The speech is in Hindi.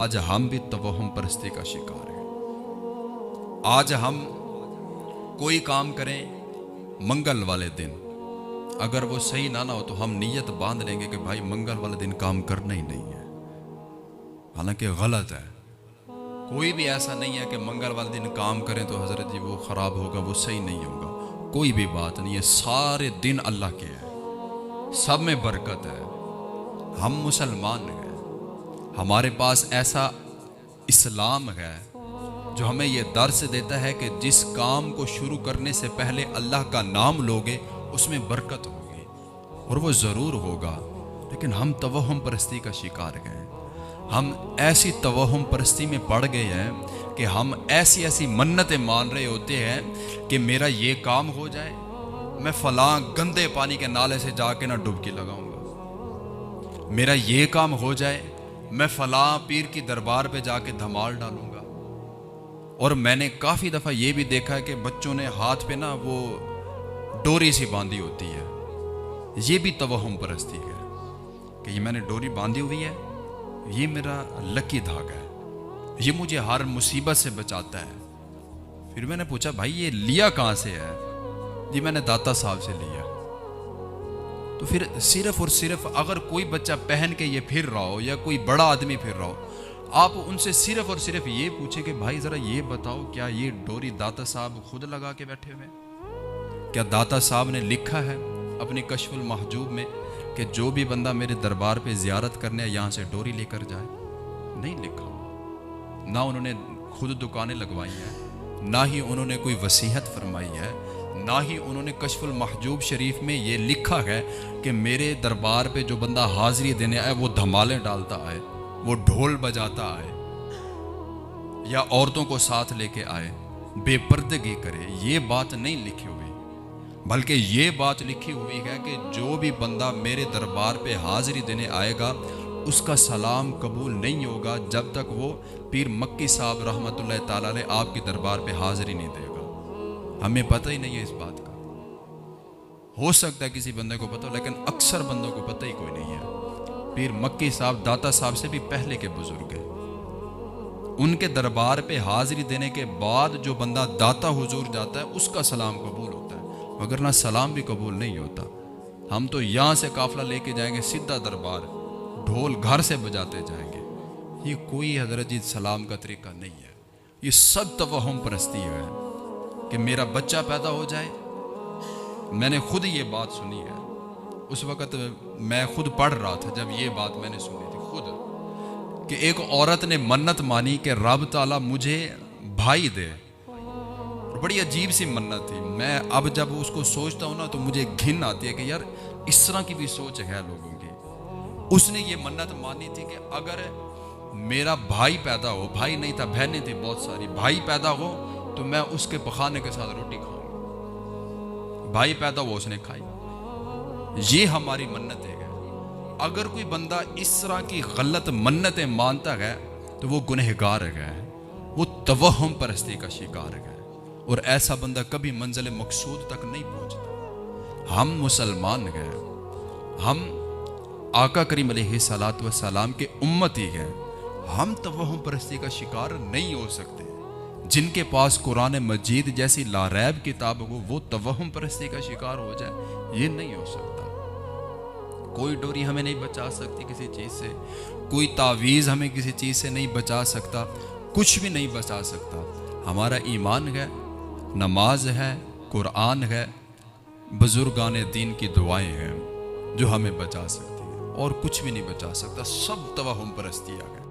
आज हम भी तवहम परस्ती का शिकार हैं। आज हम कोई काम करें मंगल वाले दिन, अगर वो सही ना हो तो हम नीयत बांध लेंगे कि भाई मंगल वाले दिन काम करना ही नहीं है, हालांकि गलत है। कोई भी ऐसा नहीं है कि मंगल वाले दिन काम करें तो हजरत जी वो खराब होगा, वो सही नहीं होगा, कोई भी बात नहीं है। सारे दिन अल्लाह के हैं, सब में बरकत है। हम मुसलमान हैं, हमारे पास ऐसा इस्लाम है जो हमें ये दर्स देता है कि जिस काम को शुरू करने से पहले अल्लाह का नाम लोगे उसमें बरकत होगी, और वो ज़रूर होगा। लेकिन हम तवहम परस्ती का शिकार हैं। हम ऐसी तवहम परस्ती में पड़ गए हैं कि हम ऐसी ऐसी मन्नतें मान रहे होते हैं कि मेरा ये काम हो जाए, मैं फलां गंदे पानी के नाले से जाके ना डुबकी लगाऊंगा, मेरा ये काम हो जाए, मैं फलां पीर की दरबार पे जाके धमाल डालूंगा। और मैंने काफ़ी दफ़ा ये भी देखा है कि बच्चों ने हाथ पे ना वो डोरी सी बांधी होती है, ये भी तवहम परस्ती है कि ये मैंने डोरी बांधी हुई है, ये मेरा लकी धागा है, ये मुझे हर मुसीबत से बचाता है। फिर मैंने पूछा भाई ये लिया कहाँ से है? जी मैंने दाता साहब से लिया। तो फिर सिर्फ और सिर्फ अगर कोई बच्चा पहन के ये फिर रहा हो या कोई बड़ा आदमी फिर रहा हो, आप उनसे सिर्फ और सिर्फ ये पूछे कि भाई ज़रा ये बताओ क्या ये डोरी दाता साहब खुद लगा के बैठे हुए? क्या दाता साहब ने लिखा है अपनी कश्फुल महजूब में कि जो भी बंदा मेरे दरबार पे ज़ियारत करने यहाँ से डोरी लेकर जाए? नहीं लिखा। ना उन्होंने खुद दुकानें लगवाई हैं, ना ही उन्होंने कोई वसीहत फरमाई है, ना ही उन्होंने कश्फुल महजूब शरीफ में ये लिखा है कि मेरे दरबार पे जो बंदा हाजिरी देने आए वो धमालें डालता आए, वो ढोल बजाता आए, या औरतों को साथ लेके आए, बेपर्दगी करे। ये बात नहीं लिखी हुई, बल्कि ये बात लिखी हुई है कि जो भी बंदा मेरे दरबार पे हाजिरी देने आएगा उसका सलाम कबूल नहीं होगा जब तक वो पीर मक्की साहब रहमतुल्लाह ताला अलैह आपके दरबार पे हाजिरी नहीं देगा। हमें पता ही नहीं है इस बात का। हो सकता है किसी बंदे को पता हो, लेकिन अक्सर बंदों को पता ही कोई नहीं है। पीर मक्की साहब दाता साहब से भी पहले के बुजुर्ग हैं, उनके दरबार पे हाजिरी देने के बाद जो बंदा दाता हुजूर जाता है उसका सलाम कबूल होता है, मगर ना सलाम भी कबूल नहीं होता। हम तो यहाँ से काफिला लेके जाएंगे सीधा दरबार, ढोल घर से बजाते जाएंगे। ये कोई हजरत जी सलाम का तरीका नहीं है। ये सब तवहम परस्ती है कि मेरा बच्चा पैदा हो जाए। मैंने खुद ये बात सुनी है, उस वक़्त मैं खुद पढ़ रहा था जब ये बात मैंने सुनी थी खुद, कि एक औरत ने मन्नत मानी कि रब ताला मुझे भाई दे। बड़ी अजीब सी मन्नत थी। मैं अब जब उसको सोचता हूँ ना तो मुझे घिन आती है कि यार इस तरह की भी सोच है लोगों की। उसने ये मन्नत मानी थी कि अगर मेरा भाई पैदा हो, भाई नहीं था बहनें थी बहुत सारी, भाई पैदा हो तो मैं उसके पखाने के साथ रोटी खाऊंगा। भाई पैदा हुआ उसने खाई। ये हमारी मन्नत है। अगर कोई बंदा इस तरह की गलत मन्नतें मानता है तो वो गुनहगार है, वो तवहम परस्ती का शिकार है, और ऐसा बंदा कभी मंजिल मकसूद तक नहीं पहुंचता। हम मुसलमान हैं, हम आका करीम अलैहिस्सलातु वस्सलाम के उम्मती हैं। हम तवहम परस्ती का शिकार नहीं हो सकते। जिनके पास कुरान मजीद जैसी लारैब किताब हो वो तवहम परस्ती का शिकार हो जाए, ये नहीं हो सकता। कोई डोरी हमें नहीं बचा सकती किसी चीज़ से, कोई तावीज़ हमें किसी चीज़ से नहीं बचा सकता, कुछ भी नहीं बचा सकता। हमारा ईमान है, नमाज है, कुरान है, बुजुर्गान दीन की दुआएं हैं जो हमें बचा सकती है, और कुछ भी नहीं बचा सकता। सब तवहम परस्तियाँ हैं।